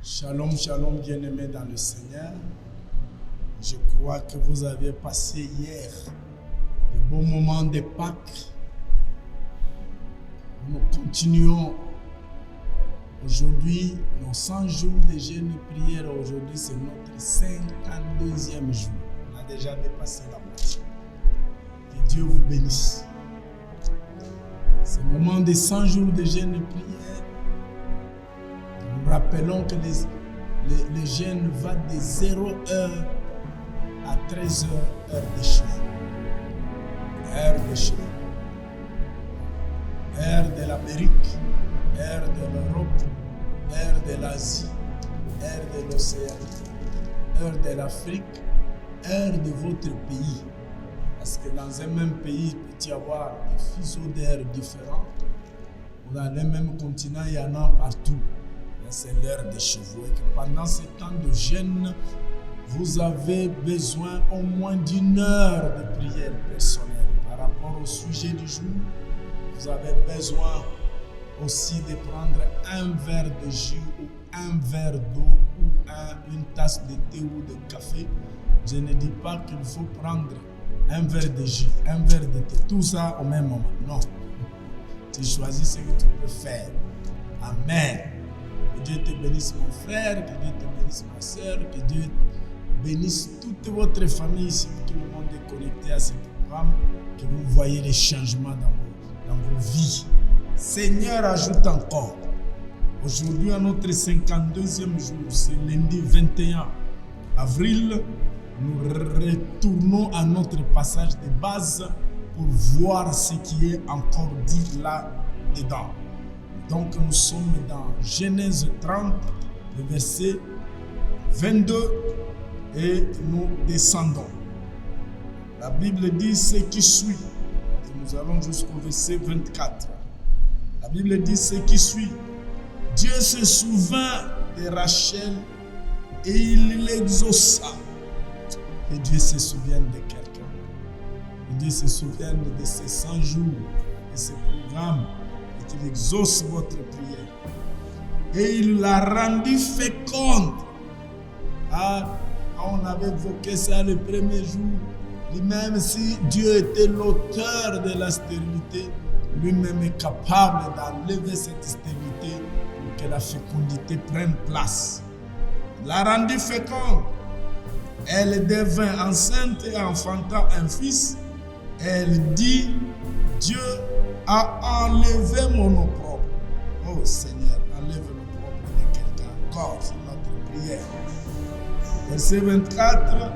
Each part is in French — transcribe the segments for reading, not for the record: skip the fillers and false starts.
Shalom, shalom, bien-aimés dans le Seigneur. Je crois que vous avez passé hier de bons moments de Pâques. Nous continuons aujourd'hui nos 100 jours de jeûne et prière. Aujourd'hui, c'est notre 52e jour. On a déjà dépassé la moitié. Que Dieu vous bénisse. Ce moment de 100 jours de jeûne et prière, nous rappelons que le jeûne va de 0h à 13h, heure de chemin. Heure de chemin. Heure de l'Amérique, heure de l'Europe, heure de l'Asie, heure de l'Océanie, heure de l'Afrique, heure de votre pays. Parce que dans un même pays, il peut y avoir des fuseaux d'heures différents. Dans le même continent, il y en a partout. C'est l'heure des chevaux. Et que pendant ce temps de jeûne, vous avez besoin au moins d'une heure de prière personnelle. Par rapport au sujet du jour, vous avez besoin aussi de prendre un verre de jus ou un verre d'eau ou une tasse de thé ou de café. Je ne dis pas qu'il faut prendre un verre de jus, un verre de thé, tout ça au même moment. Non. Tu choisis ce que tu peux faire. Amen. Que Dieu te bénisse mon frère, que Dieu te bénisse ma soeur, que Dieu bénisse toute votre famille ici, tout le monde est connecté à ce programme, que vous voyez les changements dans vos vies. Seigneur, ajoute encore. Aujourd'hui, à notre 52e jour, c'est lundi 21 avril, nous retournons à notre passage de base pour voir ce qui est encore dit là-dedans. Donc nous sommes dans Genèse 30, le verset 22, et nous descendons. La Bible dit ce qui suit. Nous allons jusqu'au verset 24. La Bible dit ce qui suit. Dieu se souvint de Rachel et il l'exauça. Que Dieu se souvienne de quelqu'un. Que Dieu se souvienne de ces 100 jours, de ces programmes, et qu'il exauce votre prière. Et il l'a rendue féconde. On avait évoqué ça le premier jour. Même si Dieu était l'auteur de la stérilité, lui-même est capable d'enlever cette stérilité pour que la fécondité prenne place. Il l'a rendue féconde. Elle devint enceinte et enfanta un fils. Elle dit, Dieu a enlevé mon opprobre. Oh Seigneur, enlève l'opprobre de quelqu'un encore, c'est notre prière. Verset 24,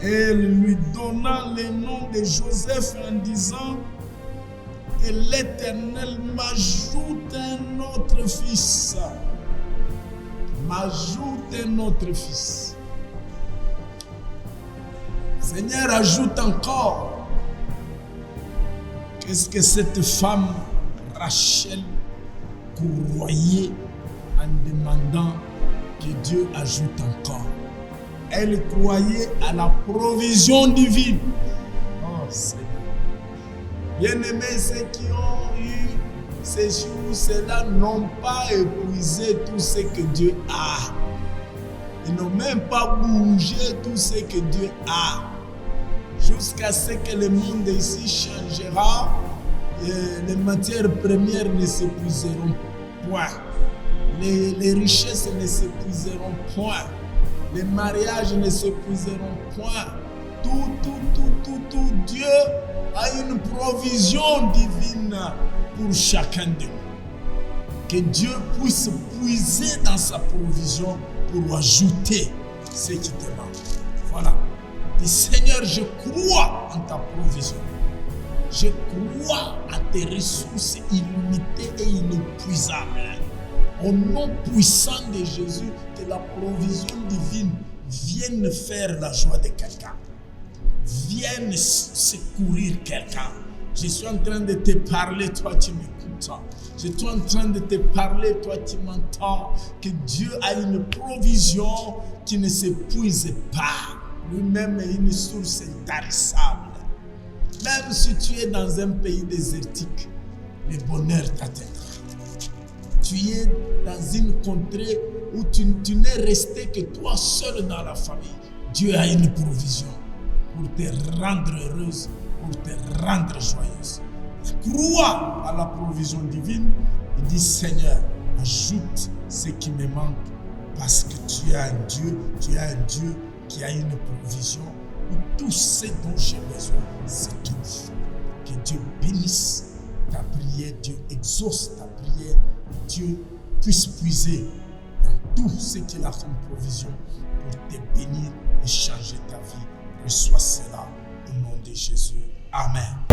elle lui donna le nom de Joseph en disant que l'Éternel m'ajoute un autre fils. M'ajoute un autre fils. Seigneur, ajoute encore. Qu'est-ce que cette femme, Rachel, croyait en demandant que Dieu ajoute encore? Elle croyait à la provision divine. Oh Seigneur. Bien-aimés, ceux qui ont eu ces jours, ceux-là n'ont pas épuisé tout ce que Dieu a. Ils n'ont même pas bougé tout ce que Dieu a. Jusqu'à ce que le monde ici changera, les matières premières ne s'épuiseront point. Les richesses ne s'épuiseront point. Les mariages ne s'épuiseront point. Tout. Dieu a une provision divine pour chacun de nous. Que Dieu puisse puiser dans sa provision pour ajouter ce qui te manque. Voilà. Dis Seigneur, je crois en ta provision. Je crois à tes ressources illimitées et inépuisables. Au nom puissant de Jésus, que la provision divine vienne faire la joie de quelqu'un. Vienne secourir quelqu'un. Je suis en train de te parler, toi tu m'écoutes. Je suis en train de te parler, toi tu m'entends. Que Dieu a une provision qui ne s'épuise pas. Lui-même est une source intarissable. Même si tu es dans un pays désertique, le bonheur t'atteindra. Tu es dans une contrée où tu n'es resté que toi seul dans la famille, Dieu a une provision pour te rendre heureuse, pour te rendre joyeuse. Crois à la provision divine et dis Seigneur, ajoute ce qui me manque parce que tu es un Dieu qui a une provision où tout ce dont j'ai besoin se trouve. Que Dieu bénisse ta prière, Dieu exauce ta prière, Dieu puisse puiser dans tout ce qu'il a comme provision pour te bénir et changer ta vie. Reçois cela au nom de Jésus. Amen.